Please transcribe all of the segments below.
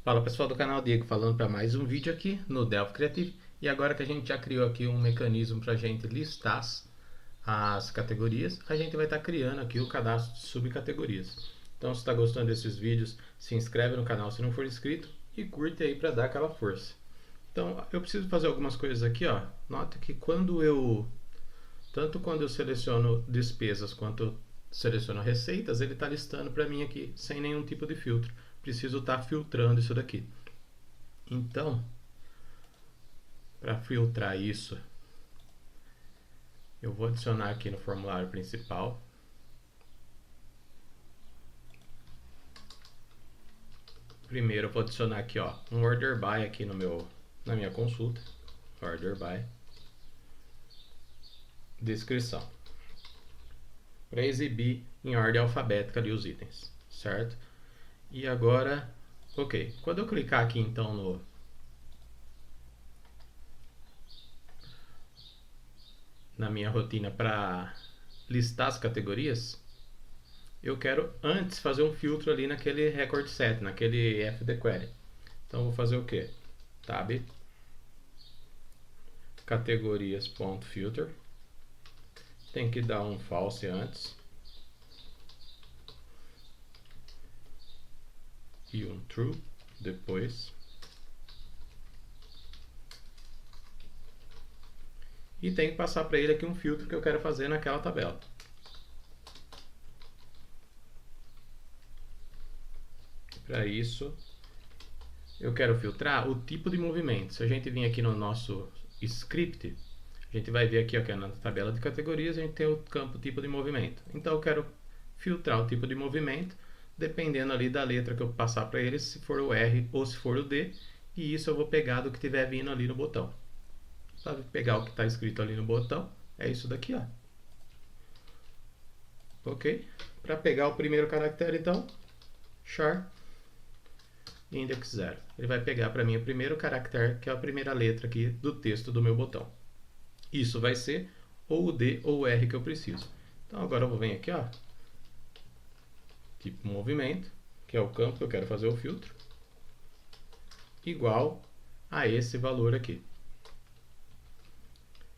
Fala pessoal do canal Diego, falando para mais um vídeo aqui no Delphi Creative. E agora que a gente já criou aqui um mecanismo para a gente listar as categorias, a gente vai estar criando aqui o cadastro de subcategorias. Então se está gostando desses vídeos, se inscreve no canal se não for inscrito e curte aí para dar aquela força. Então eu preciso fazer algumas coisas aqui, ó. Nota que tanto quando eu seleciono despesas quanto eu seleciono receitas, ele está listando para mim aqui sem nenhum tipo de filtro. Preciso estar filtrando isso daqui. Então, para filtrar isso, eu vou adicionar aqui no formulário principal. Primeiro eu vou adicionar aqui, ó, um order by aqui na minha consulta. Order by. Descrição. Para exibir em ordem alfabética ali os itens, certo? E agora, ok. Quando eu clicar aqui então na minha rotina para listar as categorias, eu quero antes fazer um filtro ali naquele record set, naquele fdquery. Então vou fazer o que? Tab categorias.filter, tem que dar um false antes e um true depois. E tem que passar para ele aqui um filtro que eu quero fazer naquela tabela. Para isso, eu quero filtrar o tipo de movimento. Se a gente vir aqui no nosso script, a gente vai ver aqui, ó, que na tabela de categorias a gente tem o campo tipo de movimento. Então eu quero filtrar o tipo de movimento, dependendo ali da letra que eu passar para ele, se for o R ou se for o D, e isso eu vou pegar do que estiver vindo ali no botão. Para pegar o que está escrito ali no botão, é isso daqui, ó. Ok? Para pegar o primeiro caractere, então, char index 0. Ele vai pegar para mim o primeiro caractere, que é a primeira letra aqui do texto do meu botão. Isso vai ser ou o D ou o R que eu preciso. Então agora eu vou vir aqui, ó, tipo movimento, que é o campo que eu quero fazer o filtro, igual a esse valor aqui.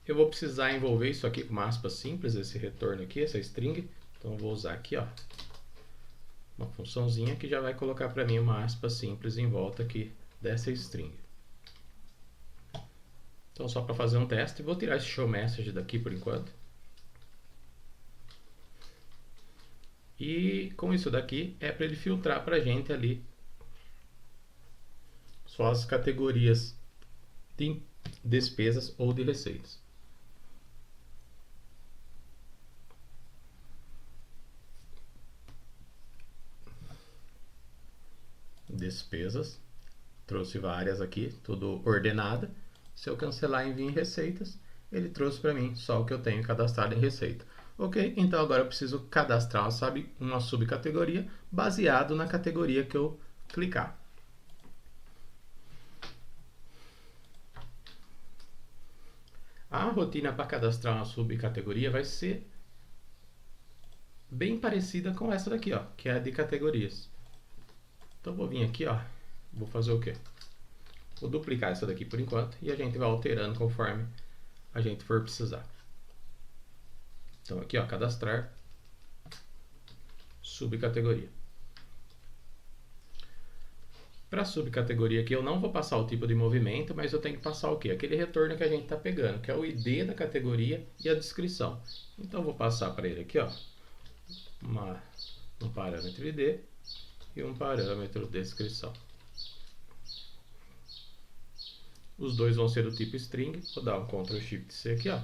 Eu vou precisar envolver isso aqui com uma aspa simples, esse retorno aqui, essa string. Então eu vou usar aqui, ó, uma funçãozinha que já vai colocar para mim uma aspa simples em volta aqui dessa string. Então só para fazer um teste, vou tirar esse show message daqui por enquanto. E com isso daqui é para ele filtrar para a gente ali só as categorias de despesas ou de receitas. Despesas, trouxe várias aqui, tudo ordenada. Se eu cancelar em vir em receitas, ele trouxe para mim só o que eu tenho cadastrado em receita. Ok, então agora eu preciso cadastrar uma subcategoria baseado na categoria que eu clicar. A rotina para cadastrar uma subcategoria vai ser bem parecida com essa daqui, ó, que é a de categorias. Então vou vir aqui, ó, vou fazer o quê? Vou duplicar essa daqui por enquanto e a gente vai alterando conforme a gente for precisar. Então aqui, ó, cadastrar subcategoria. Para a subcategoria aqui eu não vou passar o tipo de movimento, mas eu tenho que passar o quê? Aquele retorno que a gente está pegando, que é o ID da categoria e a descrição. Então eu vou passar para ele aqui, ó, um parâmetro ID e um parâmetro descrição. Os dois vão ser do tipo string. Vou dar um Ctrl Shift C aqui, ó.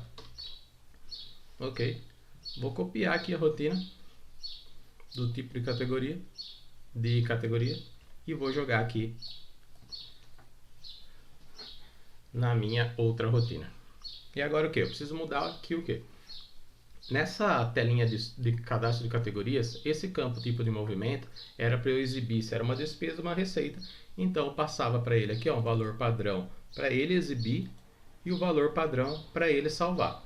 Ok. Vou copiar aqui a rotina do tipo de categoria e vou jogar aqui na minha outra rotina. E agora o que? Eu preciso mudar aqui o que? Nessa telinha de cadastro de categorias, esse campo tipo de movimento era para eu exibir se era uma despesa ou uma receita. Então eu passava para ele aqui, ó, um valor padrão para ele exibir e o valor padrão para ele salvar,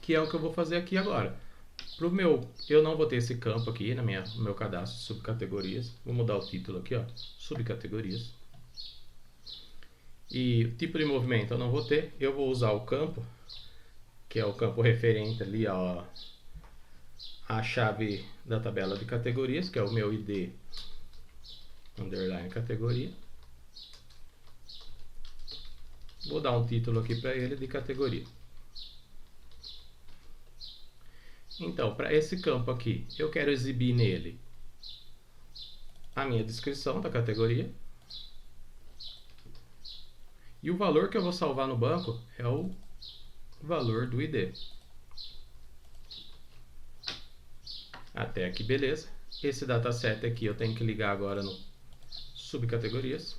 que é o que eu vou fazer aqui agora. Eu não vou ter esse campo aqui no meu cadastro de subcategorias. Vou mudar o título aqui, ó, subcategorias. E tipo de movimento eu não vou ter. Eu vou usar o campo, que é o campo referente ali, ó, a chave da tabela de categorias, que é o meu ID underline categoria. Vou dar um título aqui para ele de categoria. Então, para esse campo aqui, eu quero exibir nele a minha descrição da categoria. E o valor que eu vou salvar no banco é o valor do ID. Até aqui, beleza. Esse dataset aqui eu tenho que ligar agora no subcategorias.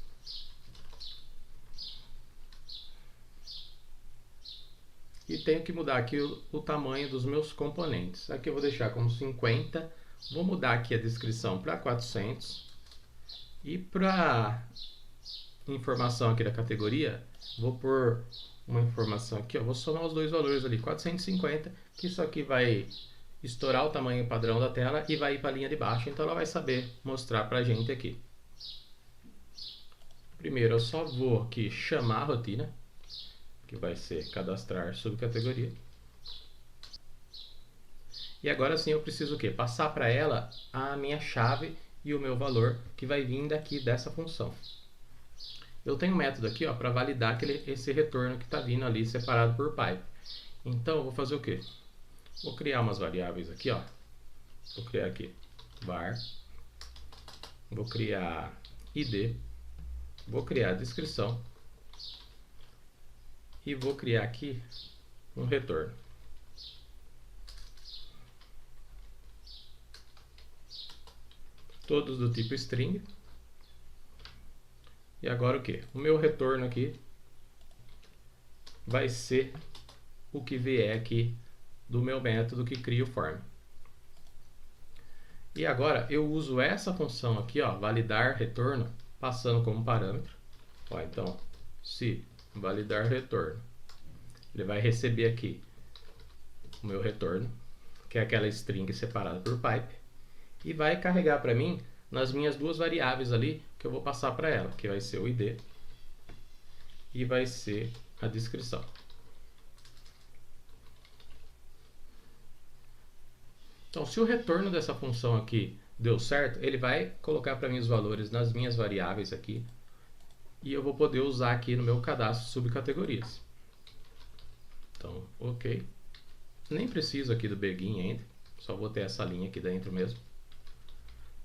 E tenho que mudar aqui o tamanho dos meus componentes. Aqui eu vou deixar como 50. Vou mudar aqui a descrição para 400. E para informação aqui da categoria, vou pôr uma informação aqui, ó, vou somar os dois valores ali, 450, que isso aqui vai estourar o tamanho padrão da tela e vai ir para a linha de baixo, então ela vai saber mostrar para a gente aqui. Primeiro eu só vou aqui chamar a rotina, que vai ser cadastrar subcategoria. E agora sim eu preciso o quê? Passar para ela a minha chave e o meu valor, que vai vir daqui dessa função. Eu tenho um método aqui para validar esse retorno que está vindo ali separado por pipe. Então eu vou fazer o quê? Vou criar umas variáveis aqui, ó. Vou criar aqui var, vou criar id, vou criar descrição e vou criar aqui um retorno. Todos do tipo string. E agora o que? O meu retorno aqui vai ser o que vier aqui do meu método que cria o form. E agora eu uso essa função aqui, ó, validar retorno, passando como parâmetro. Ó, então, se validar retorno, ele vai receber aqui o meu retorno, que é aquela string separada por pipe, e vai carregar para mim nas minhas duas variáveis ali que eu vou passar para ela, que vai ser o ID e vai ser a descrição. Então, se o retorno dessa função aqui deu certo, ele vai colocar para mim os valores nas minhas variáveis aqui e eu vou poder usar aqui no meu cadastro subcategorias. Então, ok. Nem preciso aqui do begin ainda, só vou ter essa linha aqui dentro mesmo.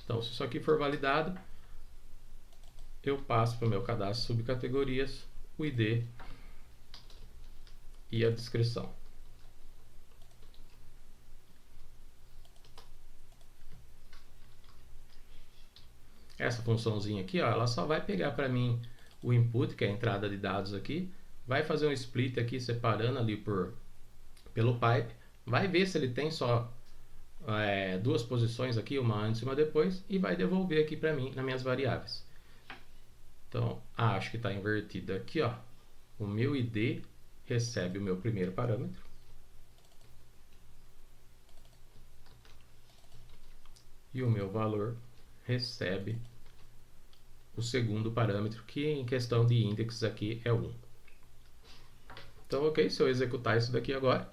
Então, se isso aqui for validado, eu passo para o meu cadastro subcategorias o ID e a descrição. Essa funçãozinha aqui, ó, ela só vai pegar para mim o input, que é a entrada de dados aqui, vai fazer um split aqui separando ali pelo pipe, vai ver se ele tem só duas posições aqui, uma antes e uma depois, e vai devolver aqui para mim nas minhas variáveis. Então, acho que está invertido aqui, ó. O meu ID recebe o meu primeiro parâmetro. E o meu valor recebe o segundo parâmetro, que em questão de index aqui é 1. Então, ok, se eu executar isso daqui agora,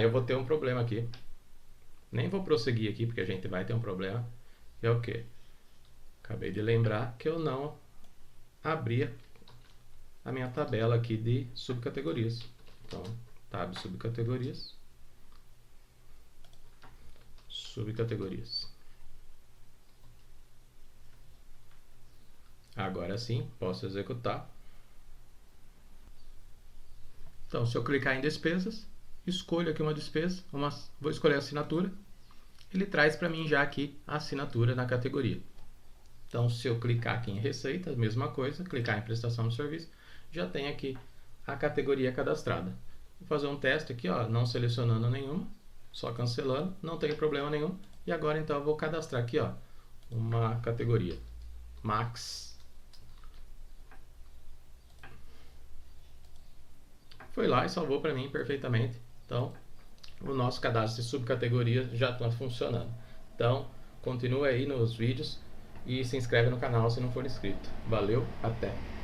eu vou ter um problema aqui. Nem vou prosseguir aqui, porque a gente vai ter um problema. É o quê? Acabei de lembrar que eu não abri a minha tabela aqui de subcategorias. Então, tab subcategorias. Subcategorias. Agora sim, posso executar. Então, se eu clicar em despesas, escolho aqui uma despesa, vou escolher a assinatura, ele traz para mim já aqui a assinatura na categoria. Então, se eu clicar aqui em receita, mesma coisa, clicar em prestação de serviço, já tem aqui a categoria cadastrada. Vou fazer um teste aqui, ó, não selecionando nenhuma, só cancelando, não tem problema nenhum. E agora então eu vou cadastrar aqui, ó, uma categoria, Max. Foi lá e salvou para mim perfeitamente. Então, o nosso cadastro de subcategorias já está funcionando. Então, continue aí nos vídeos e se inscreve no canal se não for inscrito. Valeu, até!